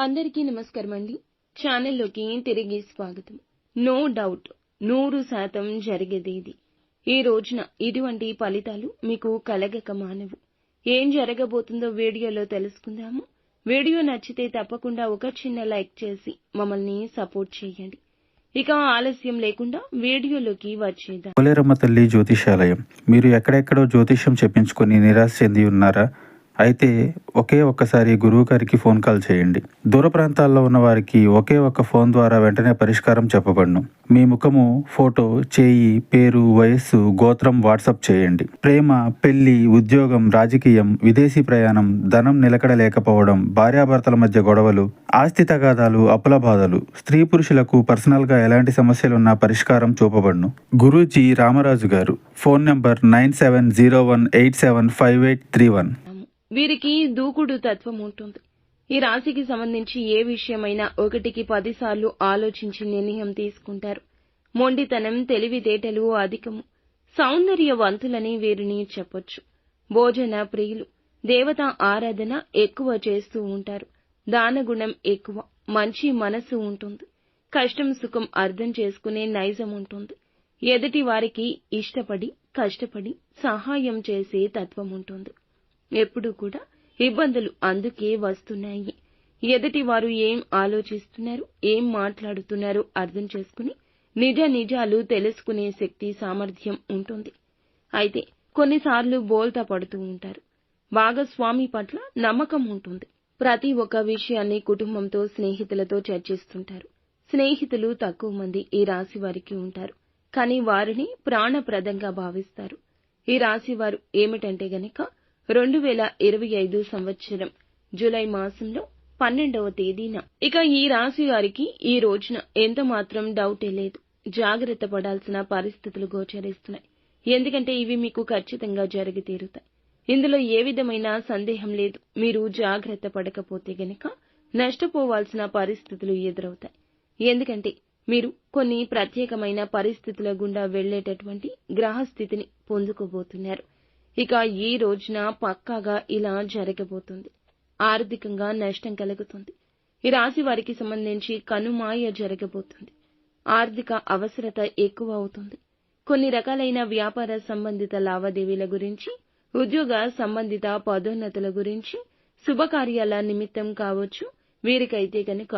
అందరికీ నమస్కారం అండి. ఛానల్లోకి తిరిగి స్వాగతం. నో డౌట్ 100% జరిగేది ఇది. ఈ రోజున ఇటువంటి ఫలితాలు మీకు కలగక మానవు. ఏం జరగబోతుందో వీడియోలో తెలుసుకుందాము. వీడియో నచ్చితే తప్పకుండా ఒక చిన్న లైక్ చేసి మమ్మల్ని సపోర్ట్ చేయండి. ఇక ఆలస్యం లేకుండా వీడియోలోకి వచ్చేద్దాం. పోలేరమ్మ తల్లి జ్యోతిషాలయం. మీరు ఎక్కడెక్కడో జ్యోతిష్యం చెప్పించుకొని నిరాశ చెంది ఉన్నారా? అయితే ఒక్కసారి గురువు గారికి ఫోన్ కాల్ చేయండి. దూర ప్రాంతాల్లో ఉన్న వారికి ఒకే ఒక్క ఫోన్ ద్వారా వెంటనే పరిష్కారం చెప్పబడును. మీ ముఖము, ఫోటో, చేయి, పేరు, వయస్సు, గోత్రం వాట్సాప్ చేయండి. ప్రేమ, పెళ్లి, ఉద్యోగం, రాజకీయం, విదేశీ ప్రయాణం, ధనం నిలకడ లేకపోవడం, భార్యాభర్తల మధ్య గొడవలు, ఆస్తి తగాదాలు, అప్పుల బాధలు, స్త్రీ పురుషులకు పర్సనల్ గా ఎలాంటి సమస్యలున్నా పరిష్కారం చూపబడును. గురూజీ రామరాజు గారు. Phone number 9701875831. వీరికి దూకుడు తత్వం ఉంటుంది. ఈ రాశికి సంబంధించి ఏ విషయమైనా 1కి 10 సార్లు ఆలోచించి నిర్ణయం తీసుకుంటారు. మొండితనం, తెలివితేటలు అధికము. సౌందర్యవంతులని వీరిని చెప్పొచ్చు. భోజన ప్రియులు. దేవతా ఆరాధన ఎక్కువ చేస్తూ ఉంటారు. దానగుణం ఎక్కువ. మంచి మనసు ఉంటుంది. కష్టం సుఖం అర్థం చేసుకునే నైజం ఉంటుంది. ఎదుటి వారికి ఇష్టపడి కష్టపడి సహాయం చేసే తత్వం ఉంటుంది. ఎప్పుడూ కూడా ఇబ్బందులు అందుకే వస్తున్నాయి. ఎదుటి వారు ఏం ఆలోచిస్తున్నారు, ఏం మాట్లాడుతున్నారు అర్థం చేసుకుని నిజాలు తెలుసుకునే శక్తి, సామర్థ్యం ఉంటుంది. అయితే కొన్నిసార్లు బోల్తా పడుతూ ఉంటారు. భాగస్వామి పట్ల నమ్మకం ఉంటుంది. ప్రతి ఒక్క విషయాన్ని కుటుంబంతో, స్నేహితులతో చర్చిస్తుంటారు. స్నేహితులు తక్కువ మంది ఈ రాశి వారికి ఉంటారు. కానీ వారిని ప్రాణప్రదంగా భావిస్తారు. ఈ రాశి వారు ఏమిటంటే గనక 2025 సంవత్సరం జూలై మాసంలో 12వ తేదీన ఇక ఈ రాశి వారికి ఈ రోజున ఎంత మాత్రం డౌటే లేదు. జాగ్రత్త పడాల్సిన పరిస్థితులు గోచరిస్తున్నాయి. ఎందుకంటే ఇవి మీకు ఖచ్చితంగా జరిగి తీరుతాయి. ఇందులో ఏ విధమైన సందేహం లేదు. మీరు జాగ్రత్త పడకపోతే గనక నష్టపోవాల్సిన పరిస్థితులు ఎదురవుతాయి. ఎందుకంటే మీరు కొన్ని ప్రత్యేకమైన పరిస్థితుల గుండా వెళ్లేటటువంటి గ్రహస్థితిని పొందుకోబోతున్నారు. ఇక ఈ రోజున పక్కాగా ఇలా జరగబోతుంది. ఆర్థికంగా నష్టం కలుగుతుంది. ఈ రాశి వారికి సంబంధించి కనుమాయ జరగబోతుంది. ఆర్థిక అవసరత ఎక్కువ అవుతుంది. కొన్ని రకాలైన వ్యాపార సంబంధిత లావాదేవీల గురించి, ఉద్యోగ సంబంధిత పదోన్నతుల గురించి, శుభకార్యాల నిమిత్తం కావచ్చు. వీరికైతే కనుక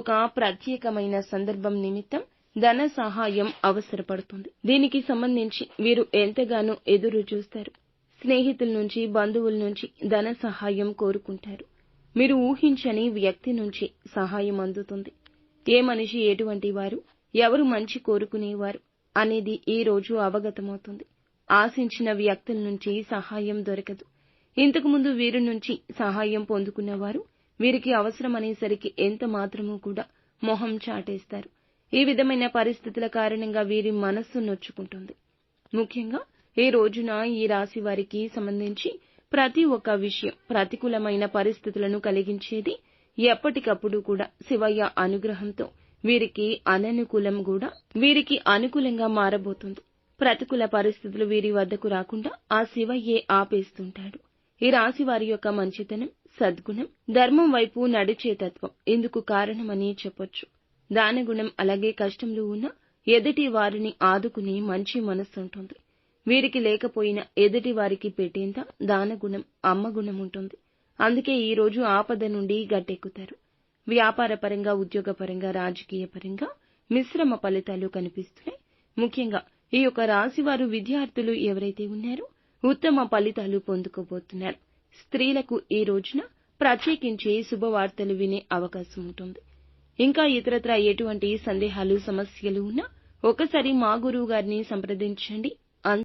ఒక ప్రత్యేకమైన సందర్భం నిమిత్తం ధన సహాయం అవసరపడుతుంది. దీనికి సంబంధించి వీరు ఎంతగానో ఎదురు చూస్తారు. స్నేహితుల నుంచి, బంధువుల నుంచి ధన సహాయం కోరుకుంటారు. మీరు ఊహించని వ్యక్తి నుంచి సహాయం అందుతుంది. ఏ మనిషి ఎటువంటి వారు, ఎవరు మంచి కోరుకునేవారు అనేది ఈ రోజు అవగతమవుతుంది. ఆశించిన వ్యక్తుల నుంచి సహాయం దొరకదు. ఇంతకుముందు వీరి నుంచి సహాయం పొందుకున్నవారు వీరికి అవసరమనేసరికి ఎంత మాత్రమూ కూడా మొహం చాటేస్తారు. ఈ విధమైన పరిస్థితుల కారణంగా వీరి మనస్సు నొచ్చుకుంటుంది. ముఖ్యంగా ఈ రోజున ఈ రాశి వారికి సంబంధించి ప్రతి ఒక్క విషయం ప్రతికూలమైన పరిస్థితులను కలిగించేది. ఎప్పటికప్పుడు కూడా శివయ్య అనుగ్రహంతో వీరికి అనుకూలంగా మారబోతుంది. ప్రతికూల పరిస్థితులు వీరి వద్దకు రాకుండా ఆ శివయ్యే ఆపేస్తుంటాడు. ఈ రాశి వారి యొక్క మంచితనం, సద్గుణం, ధర్మం వైపు నడిచే తత్వం ఇందుకు కారణమని చెప్పొచ్చు. దానగుణం, అలాగే కష్టంలో ఉన్న ఎదుటి వారిని ఆదుకునే మంచి మనస్సుంటుంది. వీరికి లేకపోయినా ఎదుటి వారికి పెట్టేంత దానగుణం, అమ్మగుణం ఉంటుంది. అందుకే ఈ రోజు ఆపద నుండి గట్టెక్కుతారు. వ్యాపార పరంగా, ఉద్యోగ పరంగా, రాజకీయ పరంగా మిశ్రమ ఫలితాలు కనిపిస్తున్నాయి. ముఖ్యంగా ఈ యొక్క రాశి వారు విద్యార్థులు ఎవరైతే ఉన్నారో ఉత్తమ ఫలితాలు పొందుకోబోతున్నారు. స్త్రీలకు ఈ రోజున ప్రత్యేకించి శుభవార్తలు వినే అవకాశం ఉంటుంది. ఇంకా ఇతరత్రా ఎటువంటి సందేహాలు, సమస్యలు ఉన్నా ఒకసారి మా గురువు గారిని సంప్రదించండి.